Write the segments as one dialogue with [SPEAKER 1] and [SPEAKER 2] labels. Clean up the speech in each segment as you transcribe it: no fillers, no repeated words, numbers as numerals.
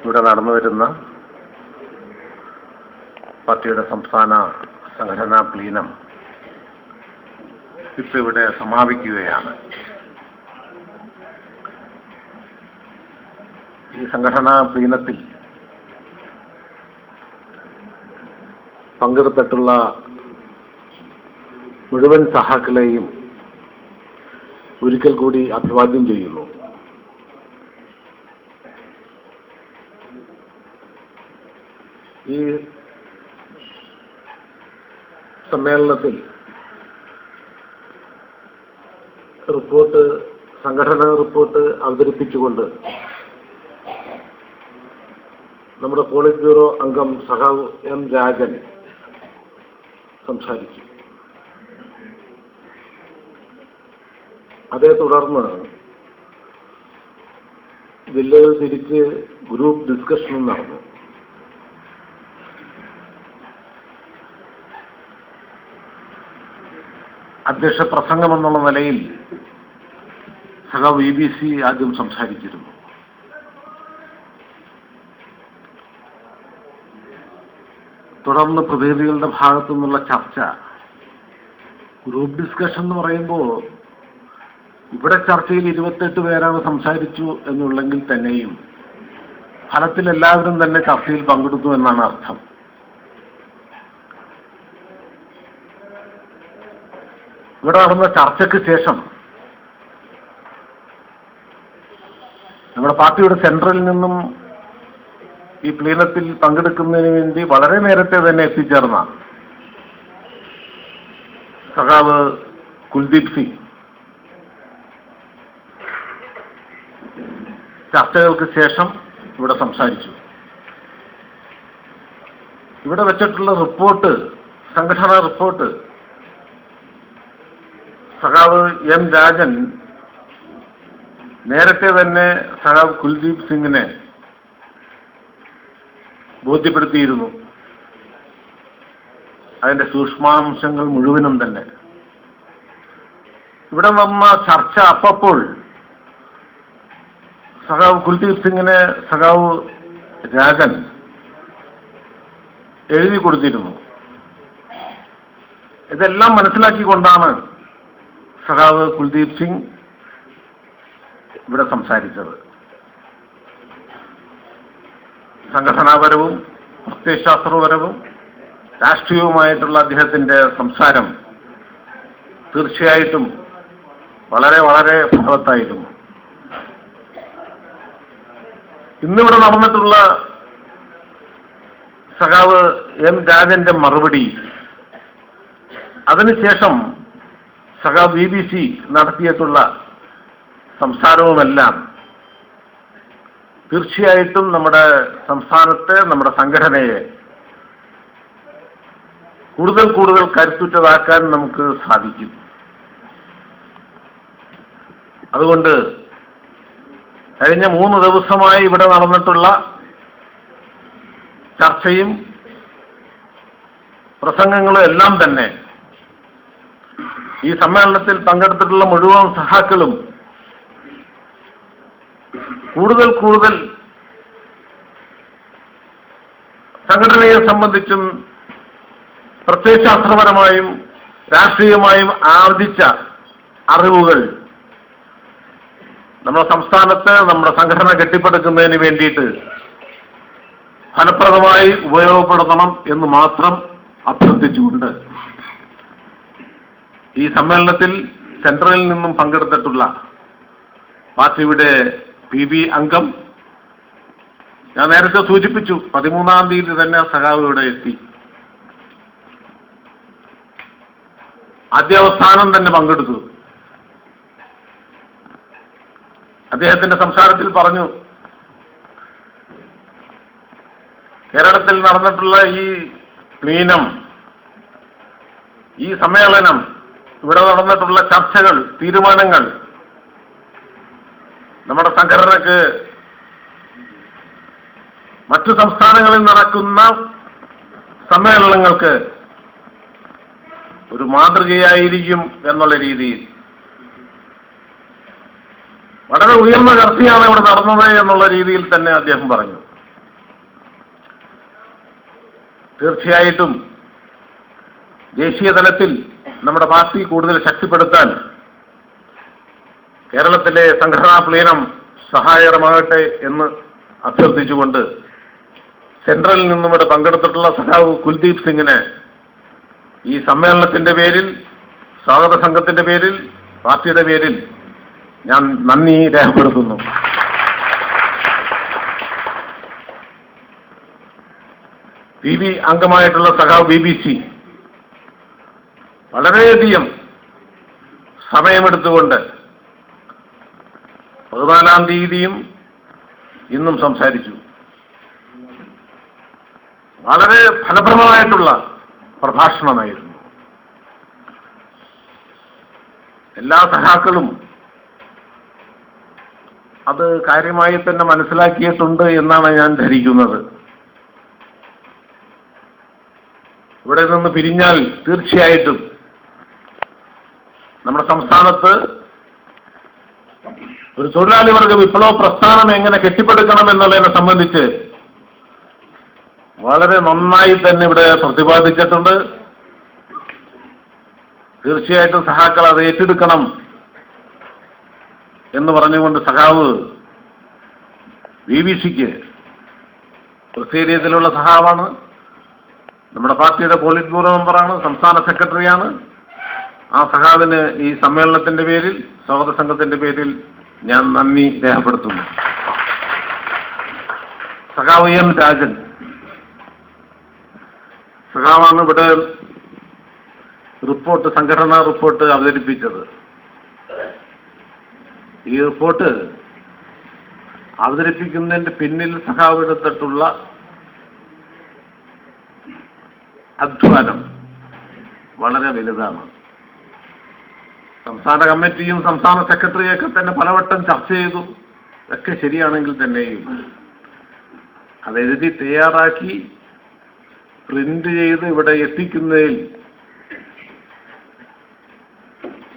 [SPEAKER 1] ഇവിടെ നടന്നു വരുന്ന പാർട്ടിയുടെ സംസ്ഥാന സംഘടനാ പ്ലീനം ഇപ്പം ഇവിടെ സമാപിക്കുകയാണ്. ഈ സംഘടനാ പ്ലീനത്തിൽ പങ്കെടുത്തിട്ടുള്ള മുഴുവൻ സഹാക്കളെയും ഒരിക്കൽ കൂടി അഭിവാദ്യം ചെയ്യുന്നു. ഈ സമ്മേളനത്തിൽ സംഘടനാ റിപ്പോർട്ട് അവതരിപ്പിച്ചുകൊണ്ട് നമ്മുടെ പോളിറ്റ് ബ്യൂറോ അംഗം സഖാവ് എം രാജൻ സംസാരിച്ചു. അതേ തുടർന്ന് ജില്ലകൾ തിരിച്ച് ഗ്രൂപ്പ് ഡിസ്കഷനും നടന്നു. അധ്യക്ഷ പ്രസംഗം എന്നുള്ള നിലയിൽ സഖാവ് BBC ആദ്യം സംസാരിച്ചിരുന്നു. തുടർന്ന് പ്രതിനിധികളുടെ ഭാഗത്തു നിന്നുള്ള ചർച്ച. ഗ്രൂപ്പ് ഡിസ്കഷൻ എന്ന് പറയുമ്പോൾ ഇവിടെ ചർച്ചയിൽ 28 പേരാണ് സംസാരിച്ചു എന്നുള്ളെങ്കിൽ തന്നെയും ഫലത്തിൽ എല്ലാവരും തന്നെ ചർച്ചയിൽ പങ്കെടുത്തു എന്നാണ് അർത്ഥം. ഇവിടെ നടന്ന ചർച്ചയ്ക്ക് ശേഷം നമ്മുടെ പാർട്ടിയുടെ സെൻട്രലിൽ നിന്നും ഈ പ്ലീനത്തിൽ പങ്കെടുക്കുന്നതിന് വേണ്ടി വളരെ നേരത്തെ തന്നെ എത്തിച്ചേർന്ന സഖാവ് കുൽദീപ് സിംഗ് ചർച്ചകൾക്ക് ശേഷം ഇവിടെ സംസാരിച്ചു. ഇവിടെ വെച്ചിട്ടുള്ള റിപ്പോർട്ട്, സംഘടനാ റിപ്പോർട്ട്, സഖാവ് എം രാജൻ നേരത്തെ തന്നെ സഖാവ് കുൽദീപ് സിംഗിനെ ബോധ്യപ്പെടുത്തിയിരുന്നു. അതിന്റെ സൂക്ഷ്മാംശങ്ങൾ മുഴുവനും തന്നെ ഇവിടെ വന്ന ചർച്ച അപ്പോൾ സഖാവ് കുൽദീപ് സിംഗിനെ സഖാവ് രാജൻ എഴുതി കൊടുത്തിരുന്നു. ഇതെല്ലാം മനസ്സിലാക്കിക്കൊണ്ടാണ് സഖാവ് കുൽദീപ് സിംഗ് ഇവിടെ സംസാരിച്ചത്. സംഘടനാപരവും പ്രത്യയശാസ്ത്രപരവും രാഷ്ട്രീയവുമായിട്ടുള്ള അദ്ദേഹത്തിന്റെ സംസാരം തീർച്ചയായിട്ടും വളരെ വളരെ ഫലവത്തായിരുന്നു. ഇന്നിവിടെ നടന്നിട്ടുള്ള സഖാവ് എം രാജന്റെ മറുപടി, അതിനുശേഷം സഖാവ് BBC നടത്തിയിട്ടുള്ള സംസാരവുമെല്ലാം തീർച്ചയായിട്ടും നമ്മുടെ സംസ്ഥാനത്തെ, നമ്മുടെ സംഘടനയെ കൂടുതൽ കൂടുതൽ കരുത്തുറ്റതാക്കാൻ നമുക്ക് സാധിക്കും. അതുകൊണ്ട് കഴിഞ്ഞ 3 ദിവസമായി ഇവിടെ നടന്നിട്ടുള്ള ചർച്ചയും പ്രസംഗങ്ങളും എല്ലാം തന്നെ ഈ സമ്മേളനത്തിൽ പങ്കെടുത്തിട്ടുള്ള മുഴുവൻ സഹാക്കളും കൂടുതൽ കൂടുതൽ സംഘടനയെ സംബന്ധിച്ചും പ്രത്യയശാസ്ത്രപരമായും രാഷ്ട്രീയമായും ആർജിച്ച അറിവുകൾ നമ്മുടെ സംസ്ഥാനത്ത് നമ്മുടെ സംഘടന കെട്ടിപ്പടുക്കുന്നതിന് വേണ്ടിയിട്ട് ഫലപ്രദമായി ഉപയോഗപ്പെടുത്തണം എന്ന് മാത്രം അഭ്യർത്ഥിച്ചുകൊണ്ട് ഈ സമ്മേളനത്തിൽ സെൻട്രലിൽ നിന്നും പങ്കെടുത്തിട്ടുള്ള പാർട്ടിയുടെ PB അംഗം, ഞാൻ നേരത്തെ സൂചിപ്പിച്ചു, 13-ാം തീയതി തന്നെ സഖാവ് ഇവിടെ എത്തി. ആദ്യാവസാനം തന്നെ പങ്കെടുത്തു. അദ്ദേഹത്തിന്റെ സംസാരത്തിൽ പറഞ്ഞു, കേരളത്തിൽ നടന്നിട്ടുള്ള ഈ പ്ലീനം, ഈ സമ്മേളനം, ഇവിടെ നടന്നിട്ടുള്ള ചർച്ചകൾ, തീരുമാനങ്ങൾ നമ്മുടെ സംഘടനക്ക് മറ്റു സംസ്ഥാനങ്ങളിൽ നടക്കുന്ന സമ്മേളനങ്ങൾക്ക് ഒരു മാതൃകയായിരിക്കും എന്നുള്ള രീതിയിൽ വളരെ ഉയർന്ന ചർച്ചയാണ് ഇവിടെ നടന്നത് എന്നുള്ള രീതിയിൽ തന്നെ അദ്ദേഹം പറഞ്ഞു. തീർച്ചയായിട്ടും ദേശീയ തലത്തിൽ നമ്മുടെ പാർട്ടി കൂടുതൽ ശക്തിപ്പെടുത്താൻ കേരളത്തിലെ സംഘടനാ പ്ലീനം സഹായകരമാകട്ടെ എന്ന് അഭ്യർത്ഥിച്ചുകൊണ്ട് സെൻട്രലിൽ നിന്നും ഇവിടെ പങ്കെടുത്തിട്ടുള്ള സഖാവ് കുൽദീപ് സിംഗിനെ ഈ സമ്മേളനത്തിന്റെ പേരിൽ, സ്വാഗത സംഘത്തിന്റെ പേരിൽ, പാർട്ടിയുടെ പേരിൽ ഞാൻ നന്ദി രേഖപ്പെടുത്തുന്നു. PB അംഗമായിട്ടുള്ള സഖാവ് BBC വളരെയധികം സമയമെടുത്തുകൊണ്ട് 14-ാം തീയതിയും ഇന്നും സംസാരിച്ചു. വളരെ ഫലപ്രദമായിട്ടുള്ള പ്രഭാഷണമായിരുന്നു. എല്ലാ സഖാക്കളും അത് കാര്യമായി തന്നെ മനസ്സിലാക്കിയിട്ടുണ്ട് എന്നാണ് ഞാൻ ധരിക്കുന്നത്. ഇവിടെ നിന്ന് പിരിഞ്ഞാൽ തീർച്ചയായിട്ടും നമ്മുടെ സംസ്ഥാനത്ത് ഒരു തൊഴിലാളി വർഗ വിപ്ലവ പ്രസ്ഥാനം എങ്ങനെ കെട്ടിപ്പടുക്കണം എന്നുള്ളതിനെ സംബന്ധിച്ച് വളരെ നന്നായി തന്നെ ഇവിടെ പ്രതിപാദിച്ചിട്ടുണ്ട്. തീർച്ചയായിട്ടും സഖാക്കൾ അത് ഏറ്റെടുക്കണം എന്ന് പറഞ്ഞുകൊണ്ട് സഖാവ് BBC-ക്ക് പ്രത്യേകതയിലുള്ള സഖാവാണ്. നമ്മുടെ പാർട്ടിയുടെ പോളിറ്റ് ബ്യൂറോ മെമ്പറാണ്, സംസ്ഥാന സെക്രട്ടറിയാണ്. ആ സഖാവിന് ഈ സമ്മേളനത്തിന്റെ പേരിൽ, സ്വാഗത സംഘത്തിന്റെ പേരിൽ ഞാൻ നന്ദി രേഖപ്പെടുത്തുന്നു. സഖാവ് M. രാജൻ സഖാവാണ് ഇവിടെ റിപ്പോർട്ട്, സംഘടനാ റിപ്പോർട്ട് അവതരിപ്പിച്ചത്. ഈ റിപ്പോർട്ട് അവതരിപ്പിക്കുന്നതിന്റെ പിന്നിൽ സഖാവ് എടുത്തിട്ടുള്ള അധ്വാനം വളരെ വലുതാണ്. സംസ്ഥാന കമ്മിറ്റിയും സംസ്ഥാന സെക്രട്ടറിയൊക്കെ തന്നെ പലവട്ടം ചർച്ച ചെയ്തു. ഒക്കെ ശരിയാണെങ്കിൽ തന്നെയും അതെഴുതി തയ്യാറാക്കി പ്രിന്റ് ചെയ്ത് ഇവിടെ എത്തിക്കുന്നതിൽ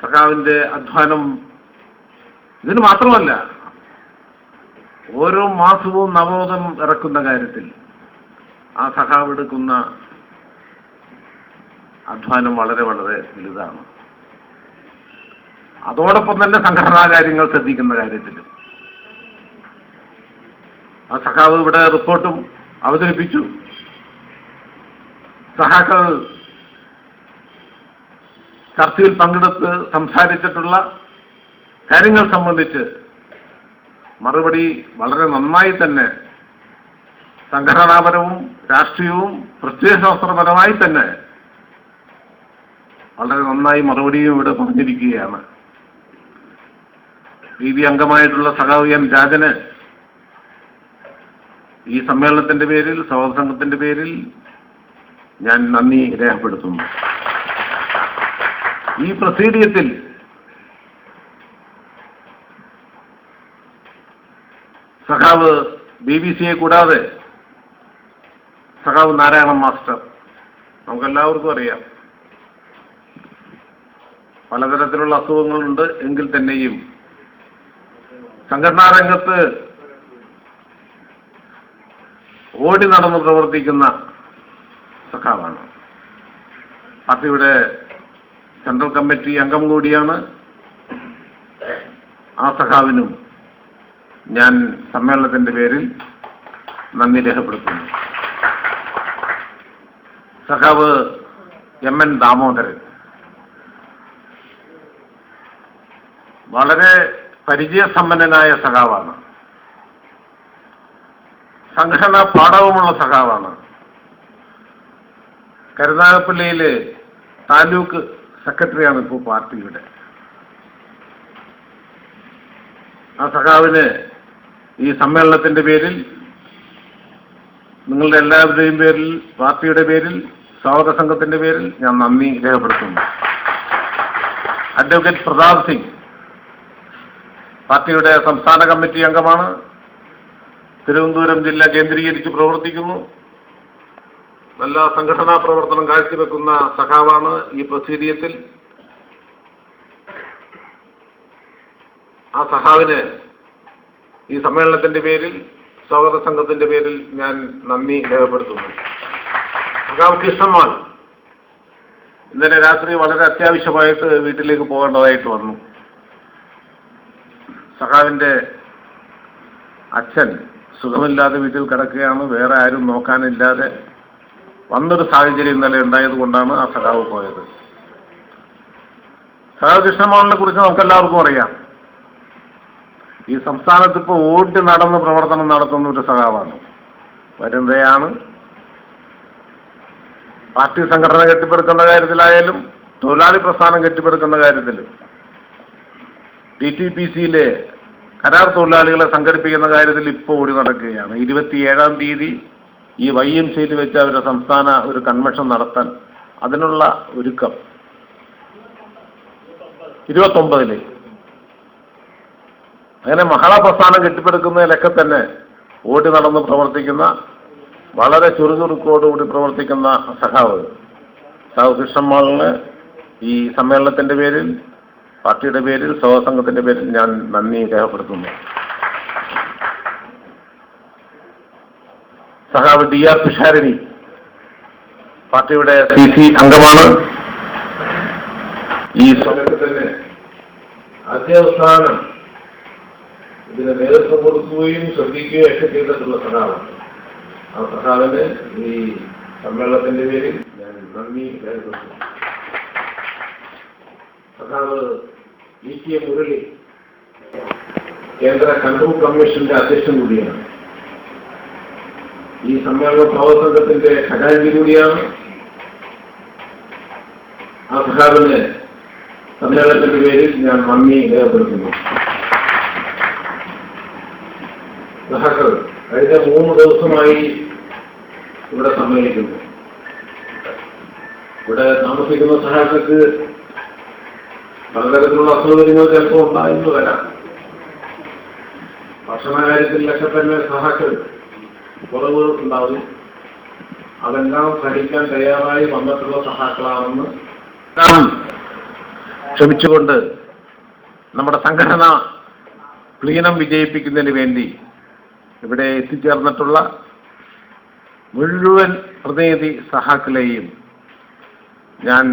[SPEAKER 1] സഖാവിന്റെ അധ്വാനം, ഇതിന് മാത്രമല്ല ഓരോ മാസവും നവോദം ഇറക്കുന്ന കാര്യത്തിൽ ആ സഖാവ് എടുക്കുന്ന അധ്വാനം വളരെ വളരെ വലുതാണ്. അതോടൊപ്പം തന്നെ സംഘടനാ കാര്യങ്ങൾ ശ്രദ്ധിക്കുന്ന കാര്യത്തിലും ആ സഖാവ് ഇവിടെ റിപ്പോർട്ടും അവതരിപ്പിച്ചു. സഖാക്കൾ ചർച്ചയിൽ പങ്കെടുത്ത് സംസാരിച്ചിട്ടുള്ള കാര്യങ്ങൾ സംബന്ധിച്ച് മറുപടി വളരെ നന്നായി തന്നെ സംഘടനാപരവും രാഷ്ട്രീയവും പ്രത്യയശാസ്ത്രപരമായി തന്നെ വളരെ നന്നായി മറുപടിയും ഇവിടെ പറഞ്ഞിരിക്കുകയാണ്. PB അംഗമായിട്ടുള്ള സഖാവ് M. രാജന് ഈ സമ്മേളനത്തിന്റെ പേരിൽ, സ്വാഗത സംഘത്തിന്റെ പേരിൽ ഞാൻ നന്ദി രേഖപ്പെടുത്തുന്നു. ഈ പ്രസീഡിയത്തിൽ സഖാവ് BBC-യെ കൂടാതെ സഖാവ് നാരായണൻ മാസ്റ്റർ, നമുക്കെല്ലാവർക്കും അറിയാം, പലതരത്തിലുള്ള അസുഖങ്ങളുണ്ട് എങ്കിൽ തന്നെയും സംഘടനാ രംഗത്ത് ഓടി നടന്ന് പ്രവർത്തിക്കുന്ന സഖാവാണ്. പാർട്ടിയുടെ സെൻട്രൽ കമ്മിറ്റി അംഗം കൂടിയാണ്. ആ സഖാവിനും ഞാൻ സമ്മേളനത്തിന്റെ പേരിൽ നന്ദി രേഖപ്പെടുത്തുന്നു. സഖാവ് MN ദാമോദരൻ വളരെ പരിചയസമ്പന്നനായ സഖാവാണ്. സംഘടനാ പാഠവുമുള്ള സഖാവാണ്. കരുനാഗപ്പള്ളിയിലെ താലൂക്ക് സെക്രട്ടറിയാണ് ഇപ്പോൾ പാർട്ടിയുടെ. ആ സഖാവിന് ഈ സമ്മേളനത്തിന്റെ പേരിൽ, നിങ്ങളുടെ എല്ലാവരുടെയും പേരിൽ, പാർട്ടിയുടെ പേരിൽ, സ്വാഗത സംഘത്തിന്റെ പേരിൽ ഞാൻ നന്ദി രേഖപ്പെടുത്തുന്നു. അഡ്വക്കേറ്റ് പ്രതാപ് സിംഗ് പാർട്ടിയുടെ സംസ്ഥാന കമ്മിറ്റി അംഗമാണ്. തിരുവനന്തപുരം ജില്ല കേന്ദ്രീകരിച്ച് പ്രവർത്തിക്കുന്നു. നല്ല സംഘടനാ പ്രവർത്തനം കാഴ്ചവെക്കുന്ന സഖാവാണ്. ഈ പ്രസീഡിയത്തിൽ ആ സഖാവിന് ഈ സമ്മേളനത്തിന്റെ പേരിൽ, സ്വാഗത സംഘത്തിന്റെ പേരിൽ ഞാൻ നന്ദി രേഖപ്പെടുത്തുന്നു. സഖാവ് കൃഷ്ണമാൾ ഇന്നലെ രാത്രി വളരെ അത്യാവശ്യമായിട്ട് വീട്ടിലേക്ക് പോകേണ്ടതായിട്ട് വന്നു. സഖാവിന്റെ അച്ഛൻ സുഖമില്ലാതെ വീട്ടിൽ കിടക്കുകയാണ്. വേറെ ആരും നോക്കാനില്ലാതെ വന്നൊരു സാഹചര്യം ഇന്നലെ ഉണ്ടായത് കൊണ്ടാണ് ആ സഖാവ് പോയത്. സഖാവ് കൃഷ്ണമാളിനെ കുറിച്ച് നമുക്കെല്ലാവർക്കും അറിയാം. ഈ സംസ്ഥാനത്ത് ഇപ്പോൾ ഓടി നടന്ന് പ്രവർത്തനം നടത്തുന്ന ഒരു സഖാവാണ്. വരുന്നതാണ് പാർട്ടി സംഘടന കെട്ടിപ്പടുക്കുന്ന കാര്യത്തിലായാലും തൊഴിലാളി പ്രസ്ഥാനം കെട്ടിപ്പടുക്കുന്ന കാര്യത്തിലും DTPCയിലെ കരാർ തൊഴിലാളികളെ സംഘടിപ്പിക്കുന്ന കാര്യത്തിൽ ഇപ്പോൾ ഓടി നടക്കുകയാണ്. 27-ാം തീയതി ഈ YMCയിൽ വെച്ച് അവരുടെ സംസ്ഥാന ഒരു കൺവെൻഷൻ നടത്താൻ അതിനുള്ള ഒരുക്കം 29-ല്. അങ്ങനെ മഹിളാ പ്രസ്ഥാനം കെട്ടിപ്പടുക്കുന്നതിലൊക്കെ തന്നെ ഓടി നടന്ന് പ്രവർത്തിക്കുന്ന, വളരെ ചുറുചുറുക്കോടുകൂടി പ്രവർത്തിക്കുന്ന സഖാവ് കൃഷ്ണമാളിന് ഈ സമ്മേളനത്തിന്റെ പേരിൽ, പാർട്ടിയുടെ പേരിൽ, സഹസംഘത്തിന്റെ പേരിൽ ഞാൻ നന്ദി രേഖപ്പെടുത്തുന്നു. സഖാവ് DR പിഷാരടി പാർട്ടിയുടെ CC അംഗമാണ്. ഈ സമയത്ത് തന്നെ അധ്യവസാനം ഇതിന് നേതൃത്വം കൊടുക്കുകയും ശ്രദ്ധിക്കുകയും ഒക്കെ ചെയ്തിട്ടുള്ള സഖാവാണ്. ആ സഖാവിന് ഈ സമ്മേളനത്തിന്റെ പേരിൽ ഞാൻ നന്ദി രേഖപ്പെടുത്തുന്നു. സഖാവ് EK മുരളി കേന്ദ്ര കൺട്രോൾ കമ്മീഷന്റെ അധ്യക്ഷൻ കൂടിയാണ്. ഈ സമ്മേളന പ്രവർത്തനത്തിന്റെ ഖജാൻജി കൂടിയാണ്. ആ സഖാവിന് സമ്മേളനത്തിന്റെ പേരിൽ ഞാൻ നന്ദി രേഖപ്പെടുത്തുന്നു. സഖാക്കൾ കഴിഞ്ഞ 3 ദിവസമായി ഇവിടെ സമ്മേളിക്കുന്നു. ഇവിടെ താമസിക്കുന്ന സഖാക്കൾക്ക് പലതരത്തിലുള്ള അസൗകര്യങ്ങൾ ചിലപ്പോൾ ഉണ്ടായെന്ന് വരാം. ഭക്ഷണ കാര്യത്തിലൊക്കെ തന്നെ സഹാക്കൾ കുറവ് ഉണ്ടാവും. അതെല്ലാം സഹിക്കാൻ തയ്യാറായി വന്നിട്ടുള്ള സഹാക്കളാണെന്ന് ക്ഷമിച്ചുകൊണ്ട് നമ്മുടെ സംഘടന പ്ലീനം വിജയിപ്പിക്കുന്നതിന് വേണ്ടി ഇവിടെ എത്തിച്ചേർന്നിട്ടുള്ള മുഴുവൻ പ്രതിനിധി സഹാക്കളെയും ഞാൻ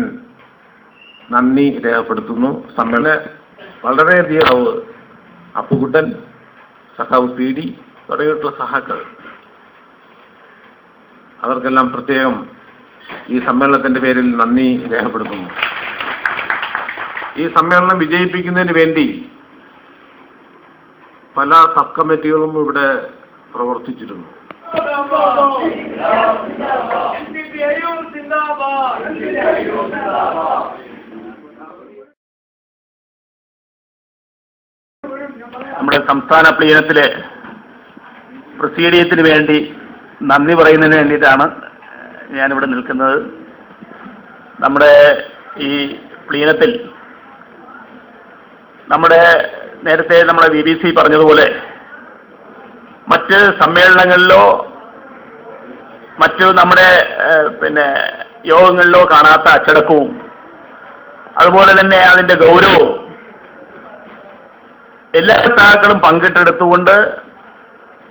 [SPEAKER 1] നന്ദി രേഖപ്പെടുത്തുന്നു. സമ്മേളനം വളരെയധികം അപ്പുകുട്ടൻ, സഖാവ് PD തുടങ്ങിയിട്ടുള്ള സഹാക്കൾ, അവർക്കെല്ലാം പ്രത്യേകം ഈ സമ്മേളനത്തിന്റെ പേരിൽ നന്ദി രേഖപ്പെടുത്തുന്നു. ഈ സമ്മേളനം വിജയിപ്പിക്കുന്നതിന് വേണ്ടി പല സബ് കമ്മിറ്റികളും ഇവിടെ പ്രവർത്തിച്ചിരുന്നു. നമ്മുടെ സംസ്ഥാന പ്ലീനത്തിലെ പ്രസിഡീയത്തിന് വേണ്ടി നന്ദി പറയുന്നതിന് വേണ്ടിയിട്ടാണ് ഞാനിവിടെ നിൽക്കുന്നത്. നമ്മുടെ ഈ പ്ലീനത്തിൽ നേരത്തെ നമ്മുടെ BBC പറഞ്ഞതുപോലെ മറ്റ് സമ്മേളനങ്ങളിലോ മറ്റു നമ്മുടെ യോഗങ്ങളിലോ കാണാത്ത അച്ചടക്കവും അതുപോലെ തന്നെ അതിൻ്റെ ഗൗരവവും എല്ലാ സഖാക്കളും പങ്കിട്ടെടുത്തുകൊണ്ട്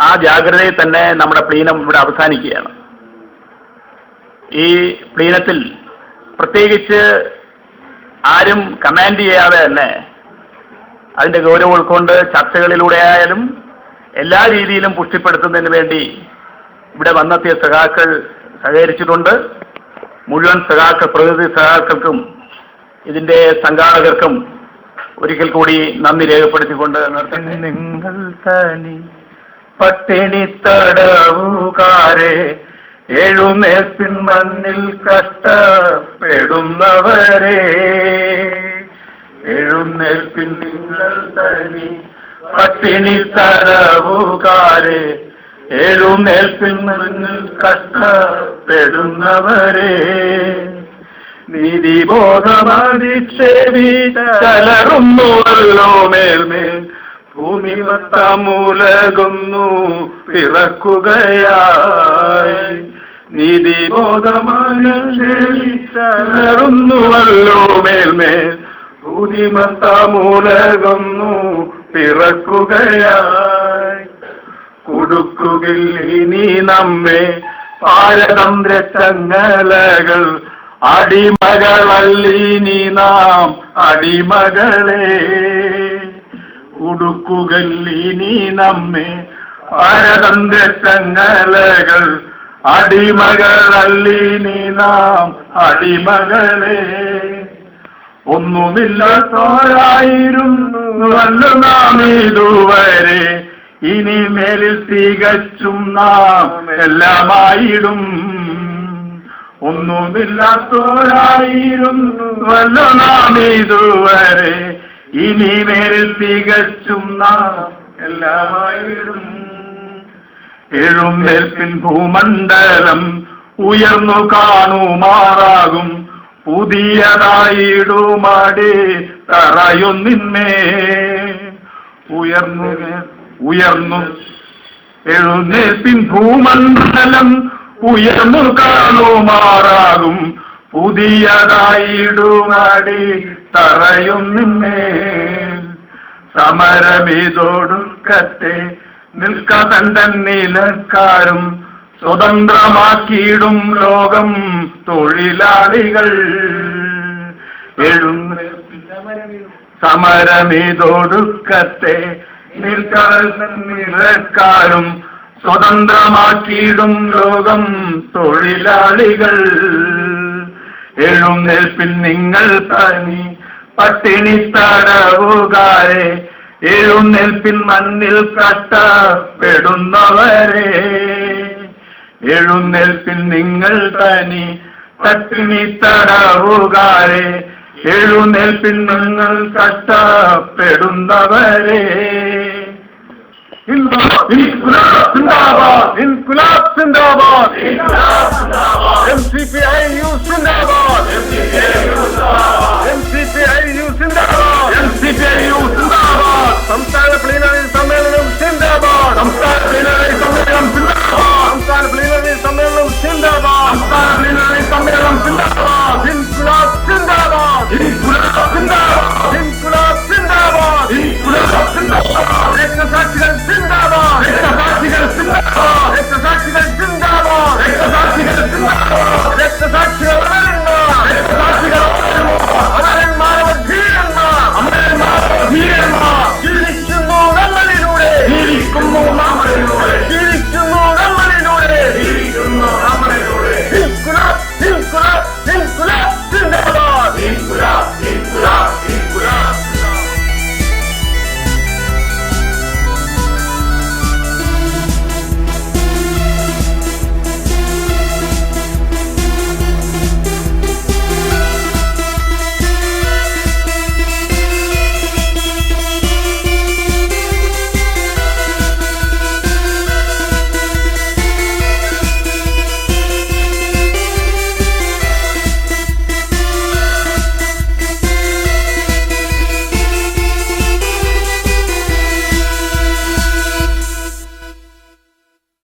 [SPEAKER 1] ആ ജാഗ്രതയിൽ തന്നെ നമ്മുടെ പ്ലീനം ഇവിടെ അവസാനിക്കുകയാണ്. ഈ പ്ലീനത്തിൽ പ്രത്യേകിച്ച് ആരും കമാൻഡ് ചെയ്യാതെ തന്നെ അതിൻ്റെ ഗൗരവം ഉൾക്കൊണ്ട് ചർച്ചകളിലൂടെ ആയാലും എല്ലാ രീതിയിലും പുഷ്ടിപ്പെടുത്തുന്നതിന് വേണ്ടി ഇവിടെ വന്നെത്തിയ സഖാക്കൾ സഹകരിച്ചിട്ടുണ്ട്. മുഴുവൻ പ്രതിനിധി സഖാക്കൾക്കും ഇതിൻ്റെ സംഘാടകർക്കും ഒരിക്കൽ കൂടി നന്ദി രേഖപ്പെടുത്തിക്കൊണ്ട് നിങ്ങൾ തനി പട്ടിണി തടവുകാരെ എഴുന്നേൽപ്പിൻ മണ്ണിൽ കഷ്ടപ്പെടുന്നവരെ എഴുന്നേൽപ്പിൻ നിങ്ങൾ തനി പട്ടിണി തടവുകാരെ എഴുന്നേൽപ്പിൻ മണ്ണിൽ കഷ്ടപ്പെടുന്നവരെ നീതിബോധമതിക്ഷേപിച്ചലറുന്നുവല്ലോ മേൽമേൽ ഭൂമി മൊത്തമൂലകുന്നു പിറക്കുകയായി നീതിബോധമതിക്ഷേപിച്ചലറുന്നുവല്ലോ മേൽമേൽ ഭൂമി മൊത്തമൂലകുന്നു പിറക്കുകയായി
[SPEAKER 2] കുടുക്കുകിൽ ഇനി നമ്മെ പാരതന്ത്ര ചങ്ങലകൾ. അടിമകളല്ലീനി നാം അടിമകളെ, കുടുക്കുകിൽ ഇനി നമ്മെ പാരതന്ത്ര ചങ്ങലകൾ. അടിമകളല്ലീനി നാം അടിമകളെ. ഒന്നുമില്ലാത്തോരായിരുന്നുവല്ലോ നാം ഇതുവരെ, ഇനി മേലിൽ തികച്ചും നാം എല്ലാമായിടും. ഒന്നുമില്ലാത്തോരായിരുന്നുവല്ലോ നാം ഇതുവരെ, ഇനി മേലിൽ തികച്ചും നാം എല്ലാമായിടും. എഴുന്നേൽപ്പിൻ ഭൂമണ്ഡലം ഉയർന്നു കാണുമാറാകും. പുതിയതായിടുമാടി തറയൊന്നിന്മേ ഉയർന്നു എഴുന്നേൽപ്പിൻ ഭൂമണ്ഡലം ഉയർന്നു കാണുമാറാകും. പുതിയതായിടുമാടി തറയൊന്നിന്മേ സമരമിതൊടുക്കത്തെ നിൽക്കാൻ തന്നിലക്കാരും. സ്വതന്ത്രമാക്കിയിടും ലോകം തൊഴിലാളികൾ. സമരമിതൊടുക്കത്തെ നിൽക്കാൻ തന്നിലക്കാരും. സ്വതന്ത്രമാക്കിയിടും ലോകം തൊഴിലാളികൾ. എഴുന്നേൽപ്പിൽ നിങ്ങൾ തനി പട്ടിണി തടവുകാരെ, എഴുന്നേൽപ്പിൻ മണ്ണിൽ കഷ്ടപ്പെടുന്നവരെ. എഴുന്നേൽപ്പിൻ നിങ്ങൾ തനി പട്ടിണി തടവുകാരെ, എഴുന്നേൽപ്പിൻ നിങ്ങൾ കഷ്ടപ്പെടുന്നവരെ.